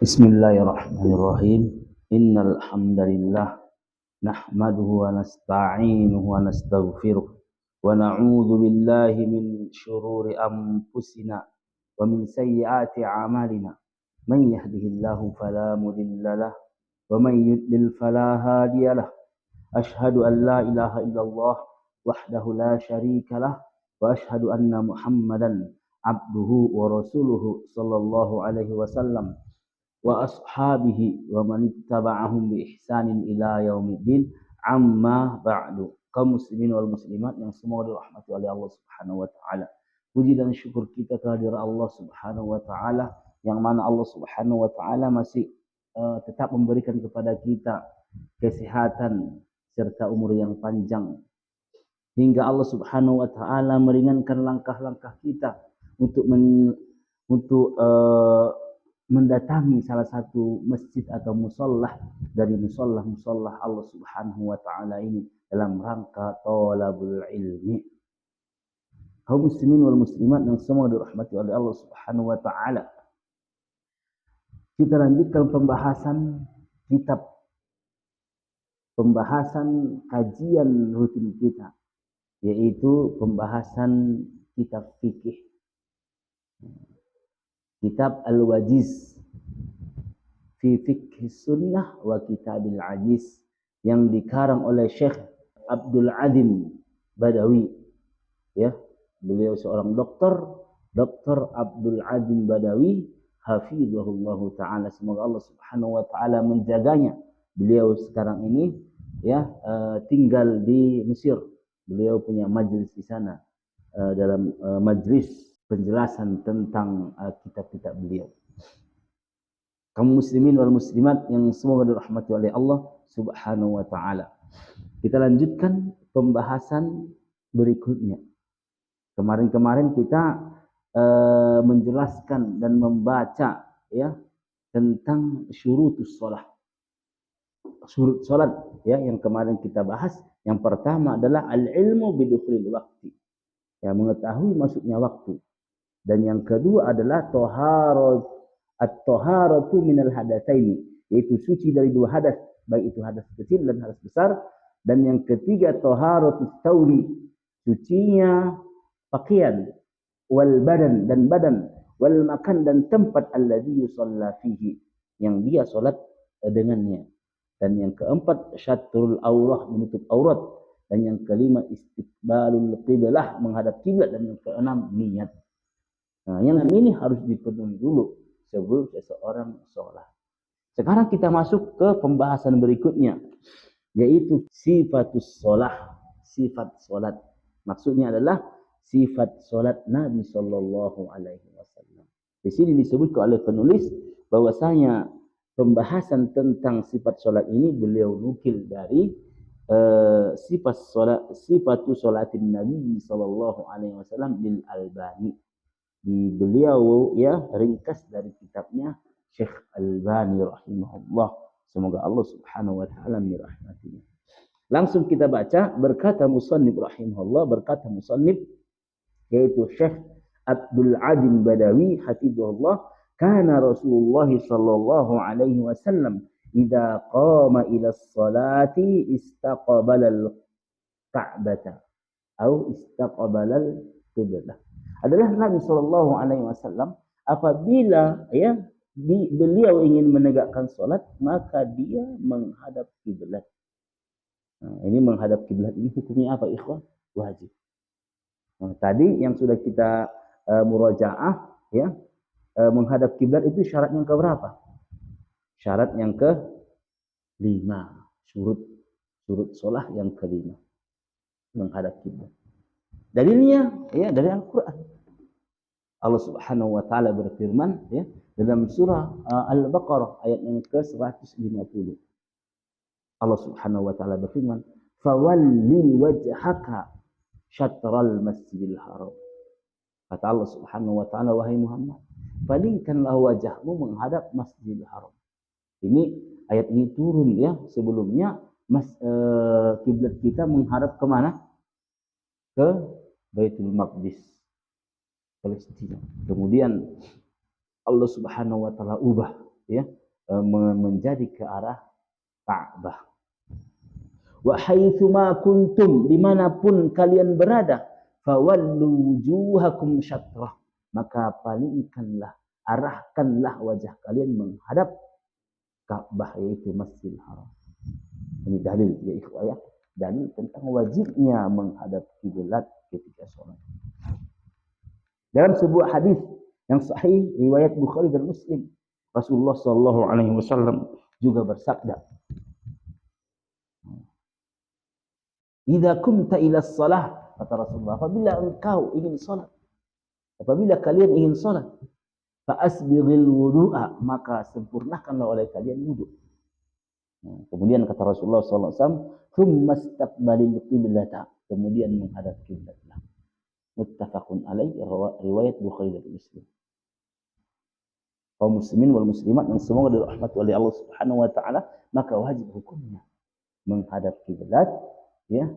Bismillahirrahmanirrahim. Innal hamdalillah nahmaduhu wa nasta'inuhu wa nastaghfiruh wa na'udzu billahi min shururi anfusina wa min sayyiati a'malina. Man yahdihillahu fala mudilla lahu wa man yudlil fala hadiya lahu. Ashhadu an la ilaha illallah wahdahu la syarika lah wa ashhadu anna Muhammadan abduhu wa rasuluhu sallallahu alaihi wasallam wa ashabihi wa man ittaba'ahum bi ihsanin ila yaumiddin, amma ba'du. Kaum muslimin wal muslimat yang semua dirahmati oleh Allah Subhanahu wa taala. Puji dan syukur kita kehadirat Allah Subhanahu wa taala, yang mana Allah Subhanahu wa taala masih tetap memberikan kepada kita kesehatan serta umur yang panjang, hingga Allah Subhanahu wa taala meringankan langkah-langkah kita untuk mendatangi salah satu masjid atau musollah dari musollah Allah Subhanahu wa taala ini dalam rangka thalabul ilmi. Kaum muslimin wal muslimat yang semua dirahmati oleh Allah Subhanahu wa taala. Kita lanjutkan pembahasan kajian rutin kita, yaitu pembahasan kitab fikih. Kitab Al-Wajiz fi Fiqh Sunnah wa Kitabil Ajiz yang dikarang oleh Syekh Abdul Adim Badawi. Ya, beliau seorang Dr. Abdul Adim Badawi, hafizahullah taala. Semoga Allah Subhanahu wa taala menjaganya. Beliau sekarang ini tinggal di Mesir. Beliau punya majlis di sana, dalam majlis penjelasan tentang kitab-kitab beliau. Kaum muslimin wal muslimat yang semoga dirahmati oleh Allah Subhanahu wa taala. Kita lanjutkan pembahasan berikutnya. Kemarin kita menjelaskan dan membaca tentang syurutus shalah. Syurut salat yang kemarin kita bahas. Yang pertama adalah al-ilmu bidukhulil waqti. Mengetahui masuknya waktu. Dan yang kedua adalah at-taharatu minal hadatsaini, yaitu suci dari dua hadas, baik itu hadas kecil dan hadas besar. Dan yang ketiga taharatus tsauri, sucinya pakaian, wal badan dan badan, wal makan dan tempat alladzi yusalla fihi, yang dia salat dengannya. Dan yang keempat syatrul aurah, menutup aurat. Dan yang kelima istiqbalul qiblah, menghadap kiblat. Dan yang keenam niat. Nah, yang ini harus dipenuhi dulu sebelum seseorang sholat. Sekarang kita masuk ke pembahasan berikutnya, yaitu sifatus sholah, sifat sholat. Maksudnya adalah sifat sholat Nabi Sallallahu Alaihi Wasallam. Di sini disebutkan oleh penulis bahwasanya pembahasan tentang sifat sholat ini beliau nukil dari sifatu sholatin Nabi Sallallahu Alaihi Wasallam bil Albani. Di beliau ringkas dari kitabnya Syekh Albani rahimahullah. Semoga Allah Subhanahu wa taala merahmatinya. Langsung kita baca. Berkata musannif rahimahullah, berkata musannif yaitu Syekh Abdul Adim Badawi hafizahullah, kana Rasulullah sallallahu alaihi wasallam idza qama ila sholati istaqbala al-ka'bata atau istaqbala al-qiblah. Adalah Nabi Sallallahu Alaihi Wasallam apabila beliau ingin menegakkan solat, maka dia menghadap kiblat. Nah, ini menghadap kiblat ini hukumnya apa, ikhwah? Wajib. Nah, tadi yang sudah kita murajaah menghadap kiblat itu syarat yang keberapa? Syarat yang ke-5. Surut solah yang ke-5. Menghadap kiblat. Dalilnya dari Al-Quran. Allah Subhanahu wa taala berfirman dalam surah Al-Baqarah ayat yang ke-150. Allah Subhanahu wa taala berfirman, "Fawalli wajhaka syatral masjidil haram." Kata Allah Subhanahu wa taala, wahai Muhammad, palingkanlah wajahmu menghadap Masjidil Haram. Ini ayat ini turun sebelumnya kiblat kita menghadap ke mana? Ke Baitul Maqdis, Palestina. Kemudian Allah Subhanahu wa taala ubah ya menjadi ke arah Ka'bah. Wa haitsuma kuntum, dimanapun kalian berada, fawallu wujuhakum syatrah, maka palingkanlah, arahkanlah wajah kalian menghadap Ka'bah, yaitu Masjidil Haram. Ini dalil ya ikhwah ya, dalil tentang wajibnya menghadap kiblat ketika sholat. Dalam sebuah hadis yang sahih riwayat Bukhari dan Muslim, Rasulullah sallallahu alaihi wasallam juga bersabda, "Idza kumta ila shalah," kata Rasulullah, apabila engkau ingin salat, apabila kalian ingin salat, fa asbighil wudu'a, maka sempurnakanlah oleh kalian wudu. Kemudian kata Rasulullah sallallahu alaihi wasallam, "Tsumma istaqbalil qiblata," kemudian menghadap kiblatlah. Muttafaqun alaih, riwayat Bukhari dan Muslim. Kaum muslimin wal muslimat yang semoga dirahmati oleh Allah Subhanahu wa taala, maka wajib hukumnya menghadap kiblat ya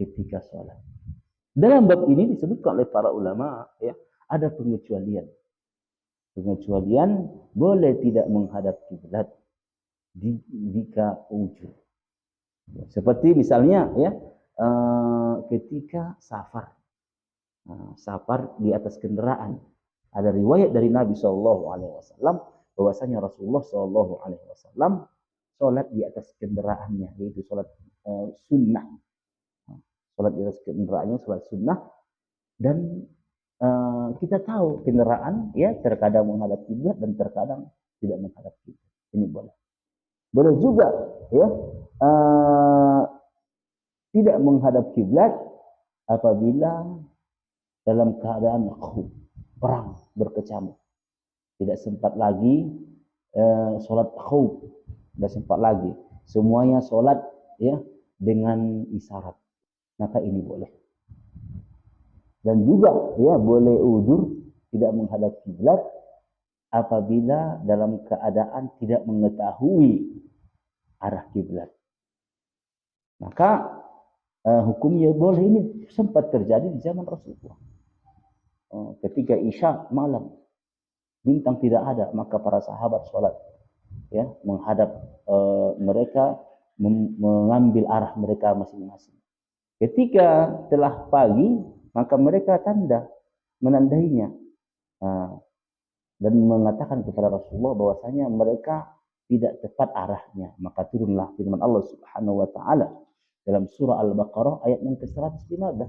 ketika sholat. Dalam bab ini disebutkan oleh para ulama ya, ada pengecualian. Pengecualian boleh tidak menghadap kiblat jika ujur. Seperti misalnya ya ketika safar. Safar di atas kendaraan. Ada riwayat dari Nabi SAW bahwasanya Rasulullah SAW sholat di atas kendaraannya, yaitu sholat sunnah. Sholat di atas kendaraannya sholat sunnah, dan kita tahu kendaraan ya terkadang menghadap kiblat dan terkadang tidak menghadap kiblat. Ini boleh. Boleh juga ya tidak menghadap kiblat apabila dalam keadaan perang berkecamuk, tidak sempat lagi sholat khauf, tidak sempat lagi, semuanya sholat ya dengan isyarat, maka ini boleh. Dan juga ya boleh udzur tidak menghadap kiblat apabila dalam keadaan tidak mengetahui arah kiblat, maka hukumnya boleh. Ini sempat terjadi di zaman Rasulullah. Ketika Isya malam, bintang tidak ada, maka para sahabat sholat ya menghadap mereka, mengambil arah mereka masing-masing. Ketika telah pagi, maka mereka menandainya dan mengatakan kepada Rasulullah bahwasanya mereka tidak tepat arahnya. Maka turunlah firman Allah Subhanahu wa taala dalam surah Al-Baqarah ayat yang ke-115.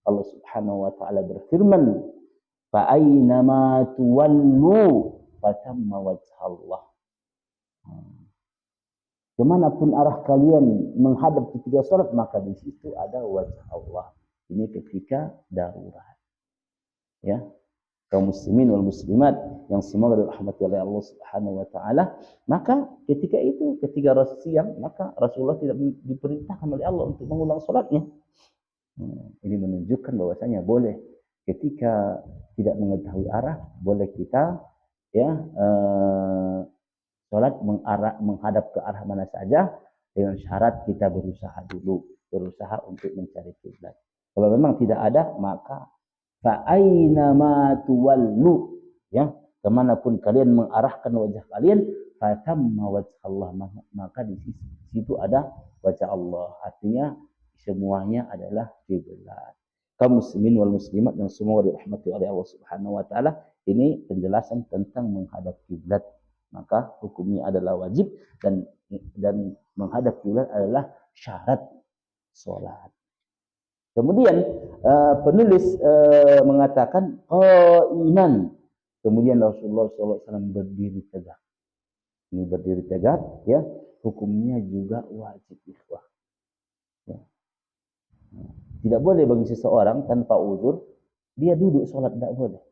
Allah Subhanahu wa taala berfirman, "Fa aynama tuwallu fatamma wajhallah." Kemanapun arah kalian menghadap ketika salat, maka di situ ada wajah Allah. Ini ketika darurat. Ya, kaum muslimin wal muslimat yang semoga dirahmati oleh Allah Subhanahu wa taala, maka ketika itu, ketika siang, maka Rasulullah tidak diperintahkan oleh Allah untuk mengulang salatnya. Ini menunjukkan bahwasanya boleh ketika tidak mengetahui arah, boleh kita ya sholat menghadap ke arah mana saja, dengan syarat kita berusaha untuk mencari kiblat. Kalau memang tidak ada, maka fa aina ma tuwallu, ya kemanapun kalian mengarahkan wajah kalian, fatamma wajhallah, maka di situ ada wajah Allah. Artinya semuanya adalah kiblat. Kaum muslimin wal muslimat yang semua dirahmati oleh Allah Subhanahu wa taala, ini penjelasan tentang menghadap kiblat. Maka hukumnya adalah wajib, dan menghadap kiblat adalah syarat salat. Kemudian penulis mengatakan iman. Kemudian Rasulullah SAW berdiri tegak. Ini berdiri tegak ya, hukumnya juga wajib ikhwah. Ya. Tidak boleh bagi seseorang tanpa uzur dia duduk sholat, tidak boleh.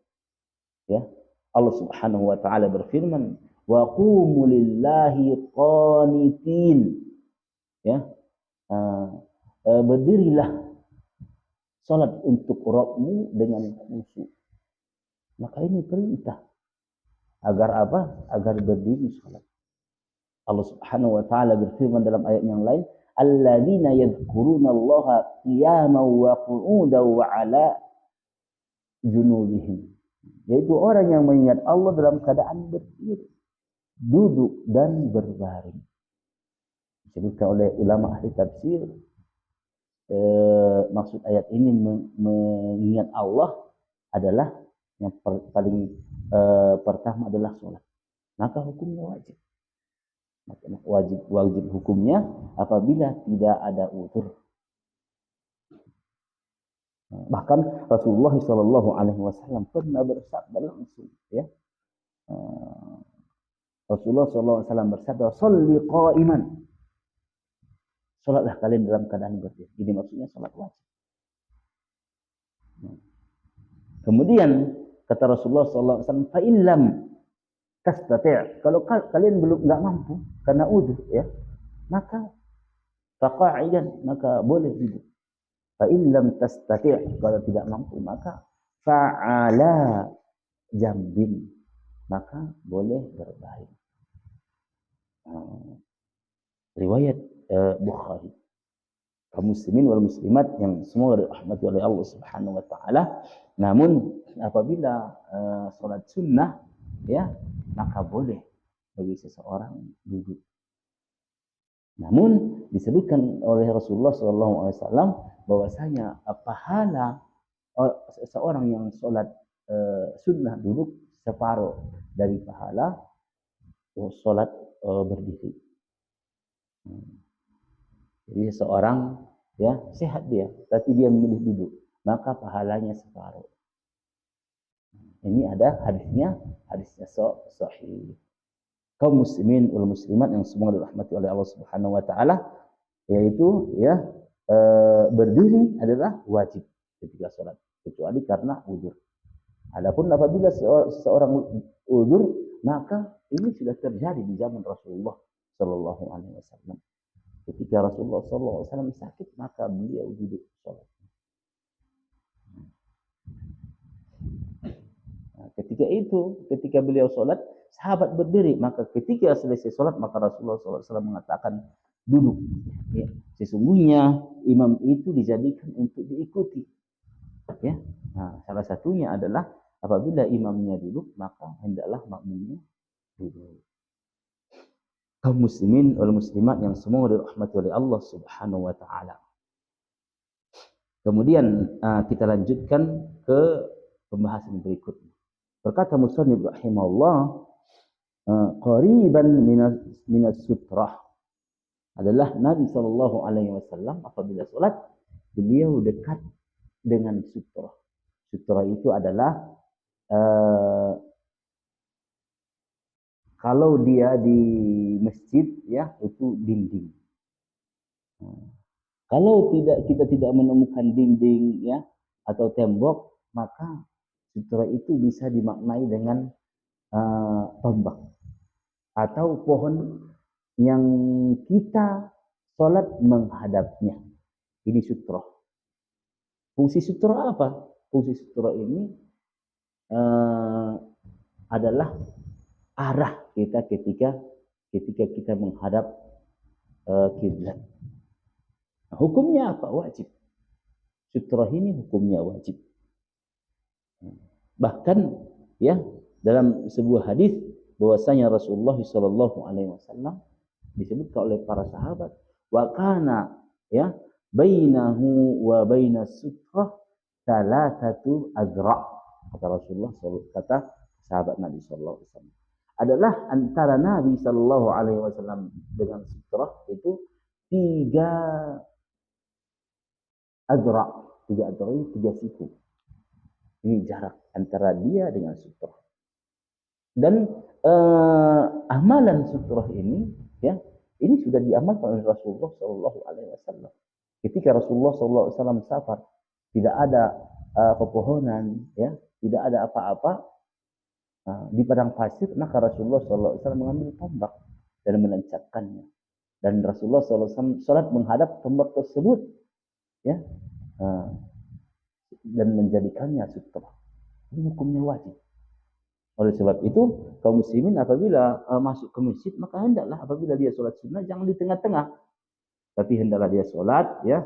Ya, Allah Subhanahu wa taala berfirman, "Wa qumu lillahi qanitin." Ya, berdirilah sholat untuk Rabbmu dengan khusyuk. Maka ini perintah. Agar apa? Agar berdiri sholat. Allah Subhanahu wa taala berfirman dalam ayat yang lain, "Alladzina yadhkurunallaha qiyaman wa qu'udan wa 'ala junubihim." Yaitu orang yang mengingat Allah dalam keadaan berdiri duduk dan berbaring. Disebutkan oleh ulama ahli tafsir, maksud ayat ini mengingat Allah adalah yang paling pertama adalah sholat. Maka hukumnya wajib. Wajib hukumnya apabila tidak ada udzur. Bahkan Rasulullah Shallallahu Alaihi Wasallam pernah bersabda langsung, ya. Rasulullah Shallallahu Alaihi Wasallam bersabda, "Sholli qa'iman." Salatlah kalian dalam keadaan berdiri. Ini maksudnya salat wajib. Kemudian kata Rasulullah Shallallahu Alaihi Wasallam, "Fa illam tastati'." Kalau kalian belum nggak mampu karena udzur, ya, maka faqa'idan, maka boleh duduk. Fa illam tastati', kalau tidak mampu maka fa'ala jambin, maka boleh berbaring. Riwayat Bukhari. Kaum muslimin wal muslimat yang semua dirahmati oleh Allah Subhanahu wa taala. Namun apabila salat sunnah, ya, maka boleh bagi seseorang duduk. Namun disebutkan oleh Rasulullah SAW bahwasanya pahala seseorang yang sholat sunnah duduk separuh dari pahala sholat berdiri. Jadi seseorang, ya, sehat dia, tapi dia memilih duduk, maka pahalanya separuh. Ini ada hadisnya sahih. Kaum muslimin wal muslimat yang semua dirahmati oleh Allah Subhanahu wa taala, yaitu, ya, berdiri adalah wajib ketika sholat, kecuali karena udzur. Adapun apabila seseorang udzur, maka ini sudah terjadi di zaman Rasulullah Shallallahu Alaihi Wasallam. Ketika Rasulullah Shallallahu Alaihi Wasallam sakit, maka beliau duduk sholat. Nah, ketika beliau sholat, sahabat berdiri, maka ketika selesai sholat, maka Rasulullah SAW mengatakan duduk. Ya, sesungguhnya imam itu dijadikan untuk diikuti. Ya, nah, salah satunya adalah apabila imamnya duduk, maka hendaklah makmumnya duduk. Kaum muslimin wal muslimat yang semua dirahmati oleh Allah Subhanahu wa taala. Kemudian kita lanjutkan ke pembahasan berikutnya. Berkata musannif rahimahullah, qariban minas sutrah, adalah Nabi Shallallahu Alaihi Wasallam apabila sholat, beliau dekat dengan sutrah. Sutrah itu adalah kalau dia di masjid, ya, itu dinding. Kalau kita tidak menemukan dinding, ya, atau tembok, maka sutrah itu bisa dimaknai dengan tombak atau pohon yang kita sholat menghadapnya. Ini sutrah. Fungsi sutrah apa? Fungsi sutrah ini adalah arah kita ketika kita menghadap kiblat. Nah, hukumnya apa? Wajib. Sutrah ini hukumnya wajib. Bahkan, ya, dalam sebuah hadis bahwasanya Rasulullah Shallallahu Alaihi Wasallam disebutkan oleh para sahabat, wa kana, ya, bainahu wa bainas sutrah salasatu azra. Kata Rasulullah, kata sahabat Nabi Shallallahu Alaihi Wasallam, adalah antara Nabi Shallallahu Alaihi Wasallam dengan sutrah itu 3 azra. 3 azra itu 3 siku. Ini jarak antara dia dengan sutrah. Dan amalan sutrah ini, ya, ini sudah diamalkan oleh Rasulullah Shallallahu Alaihi Wasallam. Ketika Rasulullah Shallallahu Alaihi Wasallam safar, tidak ada pepohonan, ya, tidak ada apa-apa di padang pasir, maka Rasulullah Shallallahu Alaihi Wasallam mengambil tombak dan menancapkannya. Dan Rasulullah Shallallahu Alaihi Wasallam salat menghadap tombak tersebut, ya, dan menjadikannya sutrah. Ini hukumnya wajib. Oleh sebab itu, kaum muslimin apabila masuk ke masjid, maka hendaklah apabila dia sholat sunnah jangan di tengah-tengah, tapi hendaklah dia sholat, ya,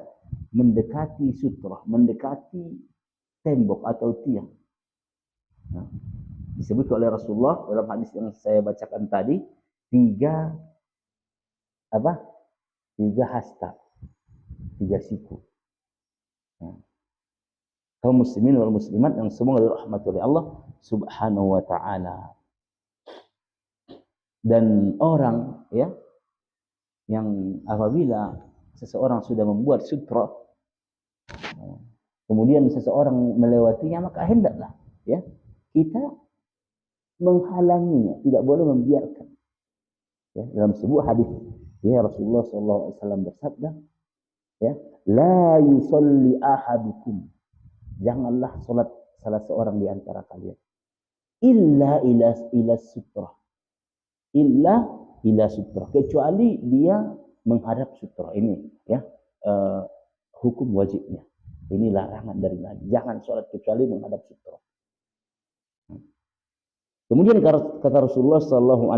mendekati sutrah, mendekati tembok atau tiang. Nah, disebut oleh Rasulullah dalam hadis yang saya bacakan tadi, tiga apa? Tiga hasta, tiga siku. Nah, kaum muslimin wal muslimat yang semoga dirahmati oleh Allah Subhanahu wa taala. Dan orang ya yang apabila seseorang sudah membuat sutra, kemudian seseorang melewatinya, maka hendaklah ya kita menghalanginya, tidak boleh membiarkan. Ya, dalam sebuah hadis ya Rasulullah SAW bersabda, ya, la yusalli ahadukum, janganlah salat salah seorang di antara kalian illa ila sutra, illa ila sutra, kecuali dia menghadap sutra. Ini ya hukum wajibnya. Ini larangan dari Nabi, jangan salat kecuali menghadap sutra. Kemudian kata Rasulullah SAW,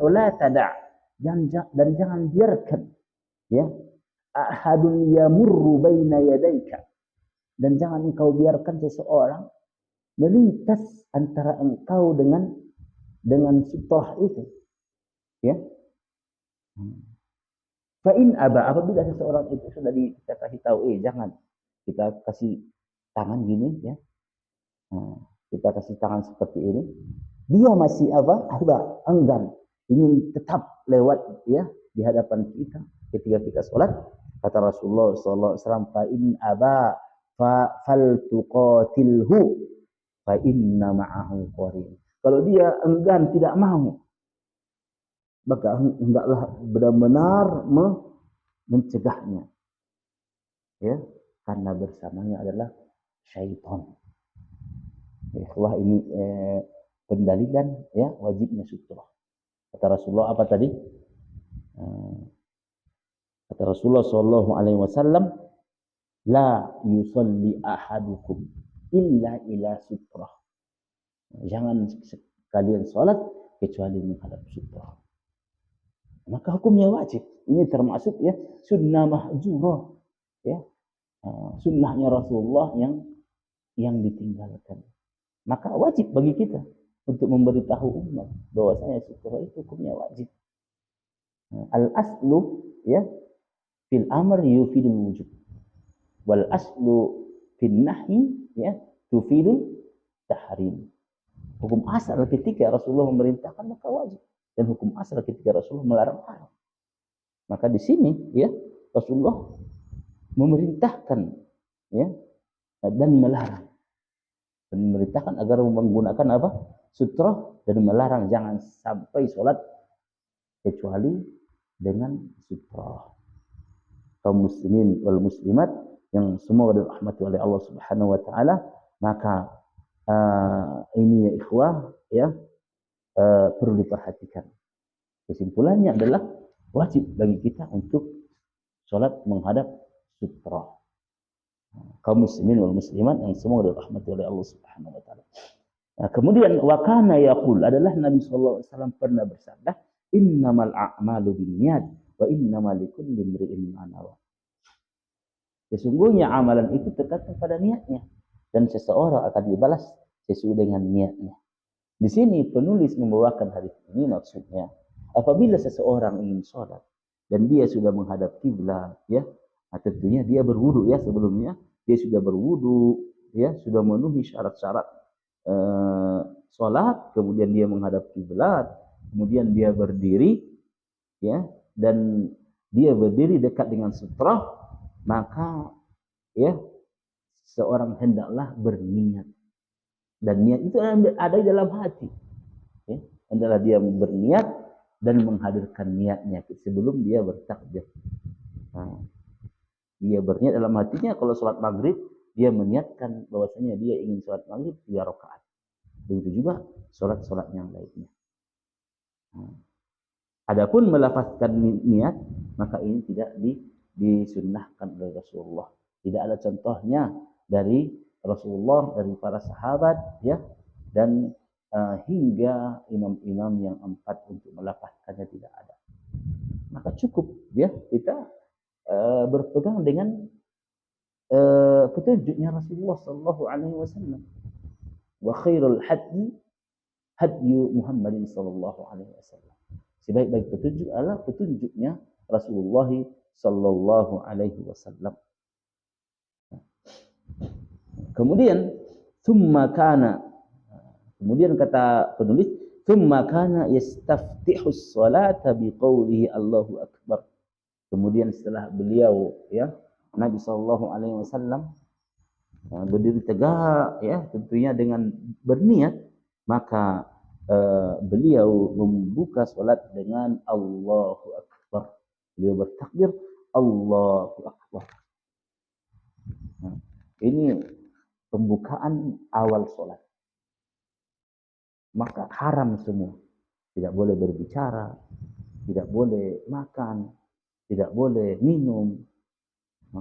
la tada', dan jangan biarkan ya ahadun yamurru baina yadayka, dan jangan engkau biarkan seseorang melintas antara engkau dengan sutrah itu, ya. Fa in aba, apabila seseorang itu sudah kita kasih tahu, jangan, kita kasih tangan gini, ya, kita kasih tangan seperti ini, dia masih enggan, ingin tetap lewat ya di hadapan kita ketika kita sholat, kata Rasulullah SAW, fa in aba fal tuqatilhu fa inna ma'ahu qarin. Kalau dia enggan, tidak mau, maka hendaklah benar-benar mencegahnya, ya, karena bersamanya adalah syaitan. Wah, ini pendalilan ya wajibnya sutra. Kata Rasulullah apa tadi? Kata Rasulullah SAW, la yusalli ahadukum illa ila sutra. Jangan kalian sholat kecuali menghadap sutra. Maka hukumnya wajib. Ini termasuk ya sunnah mahjurah, ya, sunnahnya Rasulullah yang ditinggalkan. Maka wajib bagi kita untuk memberitahu umat bahwasanya sutra itu hukumnya wajib. Al aslu ya fil amr yufidul wujub, wal aslu fil nahyi ya tufidul tahrim. Hukum asal ketika Rasulullah memerintahkan maka wajib, dan hukum asal ketika Rasulullah melarang haram. Maka di sini ya Rasulullah memerintahkan ya dan melarang, dan memerintahkan agar menggunakan apa? Sutra, dan melarang jangan sampai sholat kecuali dengan sutra. Kaum muslimin wal muslimat yang semoga dirahmati oleh Allah Subhanahu wa taala, maka ini ya ikhwah ya perlu diperhatikan. Kesimpulannya adalah wajib bagi kita untuk sholat menghadap sutra. Kaum muslimin wal muslimat yang semoga dirahmati oleh Allah Subhanahu wa taala. Nah, kemudian wakana yaqul, adalah Nabi sallallahu alaihi wasallam pernah bersabda, innamal a'malu binniyat wa innamal likulli imri'in ma nawa. Sesungguhnya amalan itu tergantung pada niatnya, dan seseorang akan dibalas sesuai dengan niatnya. Di sini penulis membawakan hadis ini maksudnya, apabila seseorang ingin sholat dan dia sudah menghadap kiblat, ya, tentunya dia berwudu ya, sebelumnya dia sudah berwudu, ya, sudah memenuhi syarat-syarat sholat, kemudian dia menghadap kiblat, kemudian dia berdiri, ya, dan dia berdiri dekat dengan sutra, maka ya seorang hendaklah berniat, dan niat itu ada di dalam hati, ya, adalah dia berniat dan menghadirkan niatnya sebelum dia bertakbir. Nah, dia berniat dalam hatinya kalau sholat maghrib, dia meniatkan bahwasanya dia ingin sholat maghrib 3 rakaat. Begitu juga sholat-sholat yang lainnya. Nah, adapun melafazkan niat, maka ini tidak disunnahkan oleh Rasulullah. Tidak ada contohnya dari Rasulullah, dari para sahabat, ya, dan hingga imam-imam yang 4 untuk melafazkannya tidak ada. Maka cukup ya kita berpegang dengan petunjuknya Rasulullah sallallahu alaihi wasallam. Wa khairul hadyi hadyu Muhammadin sallallahu alaihi wasallam. Sebaik-baik petunjuk adalah petunjuknya Rasulullah sallallahu alaihi wasallam. Kemudian kemudian kata penulis, thumma kana yastaftihu sholata biqaulihi Allahu akbar. Kemudian setelah beliau ya Nabi sallallahu alaihi wasallam berdiri tegak ya tentunya dengan berniat, maka beliau membuka salat dengan Allahu akbar. Beliau bertakbir Allahu akbar. Nah, ini pembukaan awal salat. Maka haram semua. Tidak boleh berbicara, tidak boleh makan, tidak boleh minum,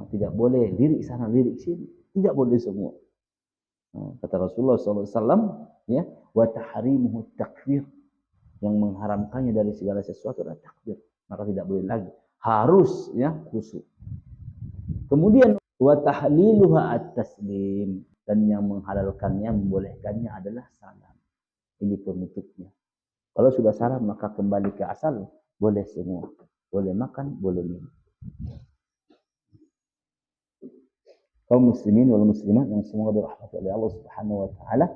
tidak boleh lirik sana lirik sini, tidak boleh semua. Kata Rasulullah SAW, ya, wa tahrimuhu takfir, yang mengharamkannya dari segala sesuatu adalah takbir. Maka tidak boleh lagi, harus ya khusyuk. Kemudian wa tahliluha at-taslim, dan yang menghalalkannya, membolehkannya adalah salam. Ini penutupnya. Kalau sudah salam maka kembali ke asal, boleh semua. Boleh makan, boleh minum. Kaum muslimin wal muslimat yang semoga dirahmati oleh Allah Subhanahu wa taala,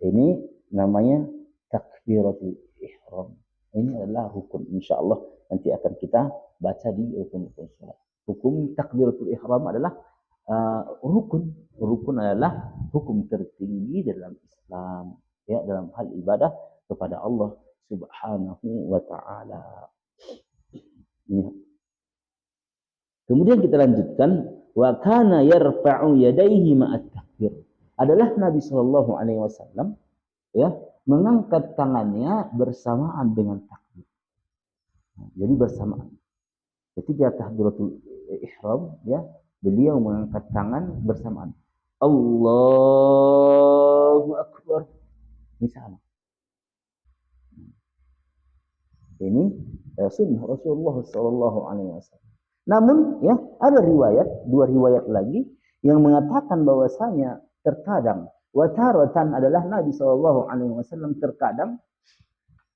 ini namanya takbiratul ihram. Ini adalah rukun, insyaallah nanti akan kita baca di rukun-rukun salat. Hukum takbiratul ihram adalah rukun. Rukun adalah hukum tertinggi dalam Islam, ya, dalam hal ibadah kepada Allah Subhanahu wa taala. Kemudian kita lanjutkan, wa kana yarfa'u yadayhi ma'at takbir. Adalah Nabi sallallahu alaihi wasallam ya mengangkat tangannya bersamaan dengan takbir. Jadi bersamaan. Ketika takbiratul ihram ya, beliau mengangkat tangan bersamaan. Allahu akbar. Misalnya. Ini sunnah Rasulullah sallallahu alaihi wasallam. Namun ya ada dua riwayat lagi yang mengatakan bahwasanya terkadang wataratan adalah Nabi sallallahu alaihi wasallam terkadang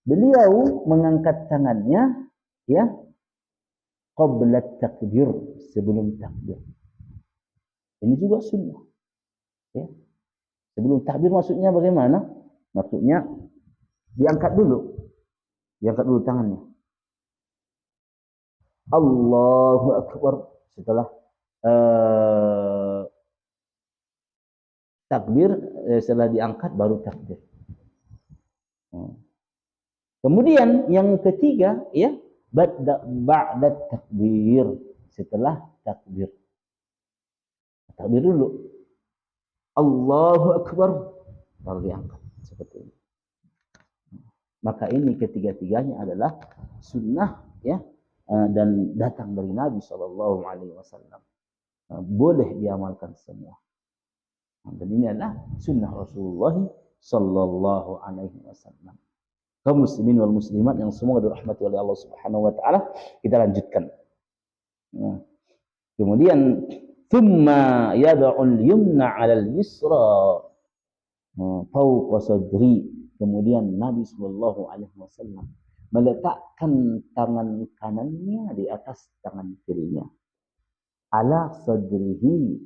beliau mengangkat tangannya ya qabla takbir, sebelum takbir. Ini juga sunnah. Ya. Sebelum takbir maksudnya bagaimana? Maksudnya diangkat dulu tangannya. Allahu akbar, setelah takbir, setelah diangkat baru takbir. Kemudian yang ketiga ya ba'da takbir, setelah takbir. Takbir dulu. Allahu akbar baru diangkat, seperti ini. Maka ini ketiga-tiganya adalah sunnah ya, dan datang dari Nabi sallallahu alaihi wasallam. Boleh diamalkan semua. Dan ini adalah sunnah Rasulullah sallallahu alaihi wasallam. Kaum muslimin wal muslimat yang semoga dirahmati oleh Allah Subhanahu wa taala, kita lanjutkan. Kemudian thumma yad'ul yumna 'alal yusra fawqa sadri. Kemudian Nabi sallallahu alaihi wasallam meletakkan tangan kanannya di atas tangan kirinya, ala sadrihi,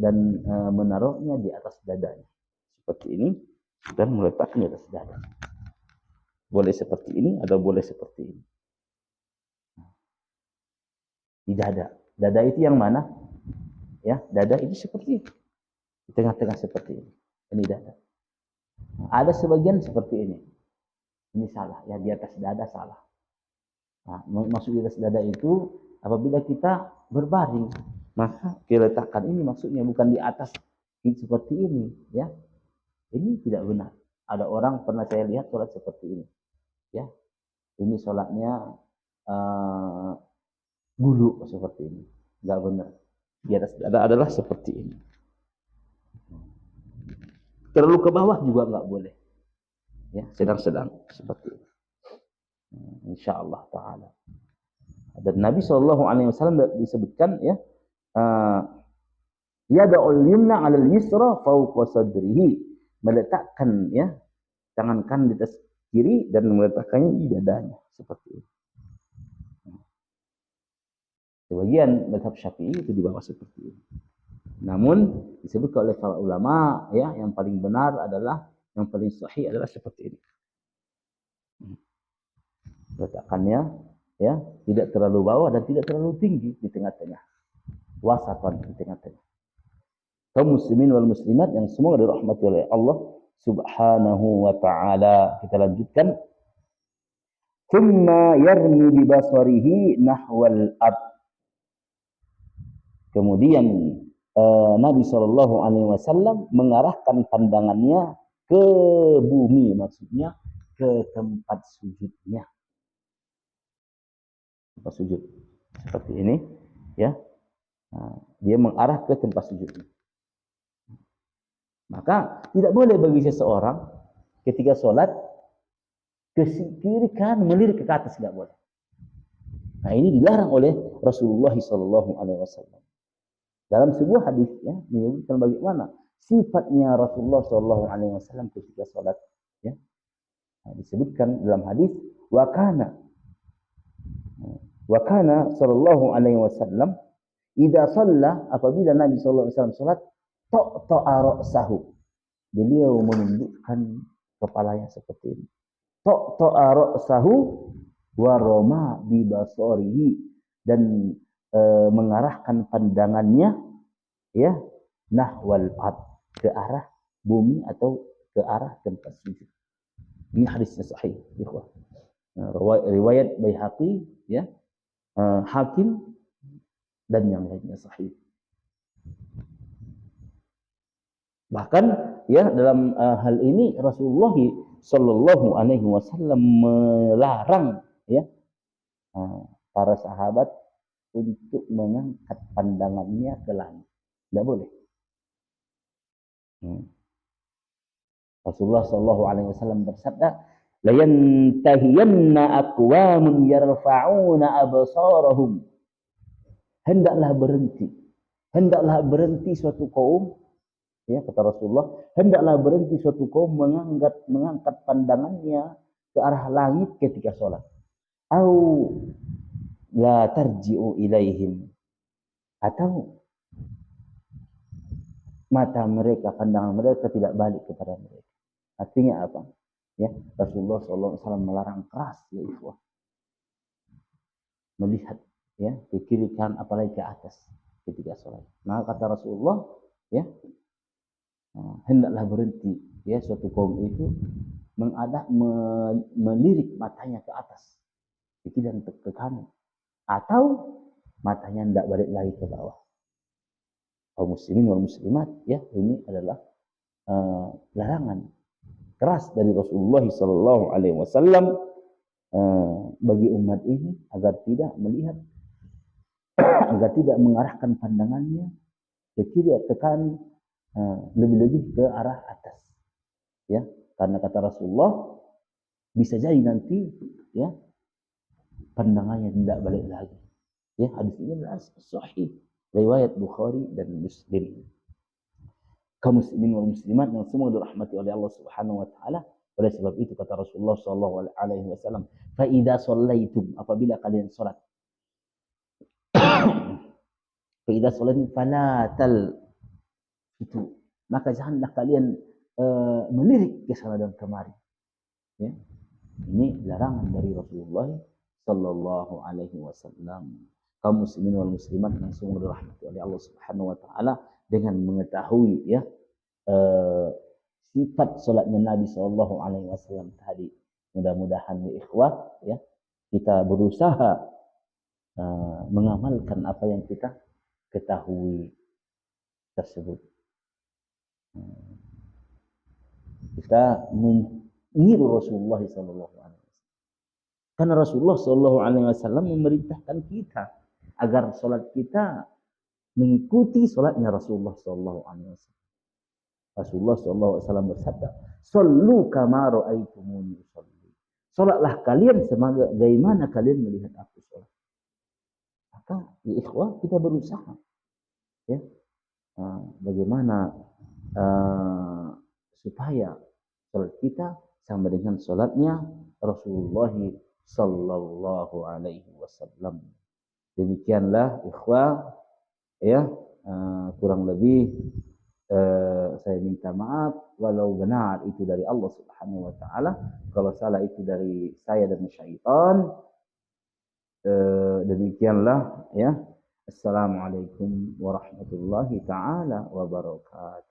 dan menaruhnya di atas dadanya seperti ini, dan meletakkan di atas dada. Boleh seperti ini atau boleh seperti ini. Di dada. Dada itu yang mana? Ya, dada itu seperti ini. Di tengah-tengah seperti ini. Ini dada. Ada sebagian seperti ini. Ini salah, ya, di atas dada salah. Nah, maksud di atas dada itu apabila kita berbaring, maka kita letakkan ini, maksudnya bukan di atas seperti ini, ya. Ini tidak benar. Ada orang pernah saya lihat sholat seperti ini, ya. Ini sholatnya gulu seperti ini, nggak benar. Di atas dada adalah seperti ini. Terlalu ke bawah juga nggak boleh. Ya, sedang-sedang seperti itu. Insyaallah taala. Dan Nabi sallallahu alaihi wasallam disebutkan ya, yad'ul yumna 'alal yusra fawqa sadrihi, meletakkan ya tangan kanan di atas kiri dan meletakkannya di dadanya seperti Sebagian mazhab Syafi'i itu di bawah seperti ini. Namun disebutkan oleh para ulama ya, yang paling benar adalah, yang paling sahih adalah seperti ini. Letakkannya ya tidak terlalu bawah dan tidak terlalu tinggi, di tengah-tengah. Wasatan, di tengah-tengah. Kaum muslimin wal muslimat yang semua dirahmati oleh Allah Subhanahu wa taala. Kita lanjutkan. Thumma yarmi bi basarihi nahwal ard. Kemudian Nabi Shallallahu Alaihi Wasallam mengarahkan pandangannya ke bumi, maksudnya ke tempat sujudnya, tempat sujud seperti ini, ya. Nah, dia mengarah ke tempat sujudnya. Maka tidak boleh bagi seseorang ketika sholat ke kiri kanan melirik ke atas, tidak boleh. Nah, ini dilarang oleh Rasulullah Shallallahu Alaihi Wasallam. Dalam sebuah hadis ya menyebutkan bagaimana sifatnya Rasulullah Shallallahu Alaihi Wasallam ketika sholat. Ya, nah, disebutkan dalam hadis wakana Shallallahu Alaihi Wasallam idza shalla, apabila Nabi Shallallahu Alaihi Wasallam sholat, ta'ta'a ra'sahu, beliau menundukkan kepalanya seperti ini. Ta'ta'a ra'sahu wa rama bi basarihi, dan mengarahkan pandangannya ya nahwal ard, ke arah bumi atau ke arah tempat sujud. Ini hadisnya sahih, ikhwah. Riwayat Baihaqi ya, Hakim dan yang lainnya sahih. Bahkan ya dalam hal ini Rasulullah Shallallahu Alaihi Wasallam melarang ya para sahabat untuk mengangkat pandangannya ke langit. Tidak boleh. Rasulullah Shallallahu Alaihi Wasallam bersabda, "La yantahiyanna aqwamun yarfa'una absarahum." Hendaklah berhenti suatu kaum, ya kata Rasulullah, hendaklah berhenti suatu kaum mengangkat pandangannya ke arah langit ketika sholat. Au la tarji'u ilaihim, atau mata mereka, pandangan mereka tidak balik kepada mereka. Artinya apa? Ya, Rasulullah SAW melarang keras ya ikhwah, melihat ya ke kiri kanan apalagi ke atas ketika sholat. Maka kata Rasulullah ya, hendaklah berhenti ya suatu kaum itu melirik matanya ke atas, ke kiri dan ke kanan, atau matanya tidak balik lagi ke bawah. Kaum muslimin wal muslimat ya, ini adalah larangan keras dari Rasulullah Sallallahu Alaihi Wasallam bagi umat ini agar tidak melihat, agar tidak mengarahkan pandangannya ke kiri atau ke kanan, lebih-lebih ke arah atas. Ya, karena kata Rasulullah bisa jadi nanti ya pandangannya tidak balik lagi. Ya, hadis ini adalah sahih, riwayat Bukhari dan Muslim. Kaum muslimin wal muslimat yang semua dirahmati oleh Allah Subhanahu wa taala. Oleh sebab itu kata Rasulullah sallallahu alaihi wasallam, "Fa idza shallaitum," apabila kalian salat. Fa idza shallaitum fala itu, maka janganlah kalian melirik ke sana dan kemari. Ya. Ini larangan dari Rasulullah sallallahu alaihi wasallam. Kaum muslimin wal muslimat yang semua dirahmati oleh Allah Subhanahu wa taala, dengan mengetahui ya sifat salatnya Nabi Shallallahu Alaihi Wasallam tadi, mudah-mudahan ya ikhwah ya kita berusaha mengamalkan apa yang kita ketahui tersebut. Kita meniru Rasulullah Shallallahu Alaihi Wasallam, karena Rasulullah Shallallahu Alaihi Wasallam memerintahkan kita agar salat kita mengikuti salatnya Rasulullah Shallallahu Alaihi Wasallam. Rasulullah Shallallahu Alaihi Wasallam bersabda, "Sallu kama ra'aitumuni usalli." Salatlah kalian sebagaimana kalian melihat aku salat. Maka ya ikhwah kita berusaha ya bagaimana supaya salat kita sama dengan salatnya Rasulullah Shallallahu Alaihi Wasallam. Demikianlah ikhwah ya, kurang lebih saya minta maaf walau benar itu dari Allah Subhanahu wa taala, kalau salah itu dari saya dan syaitan. Demikianlah ya. Assalamualaikum warahmatullahi taala wabarakatuh.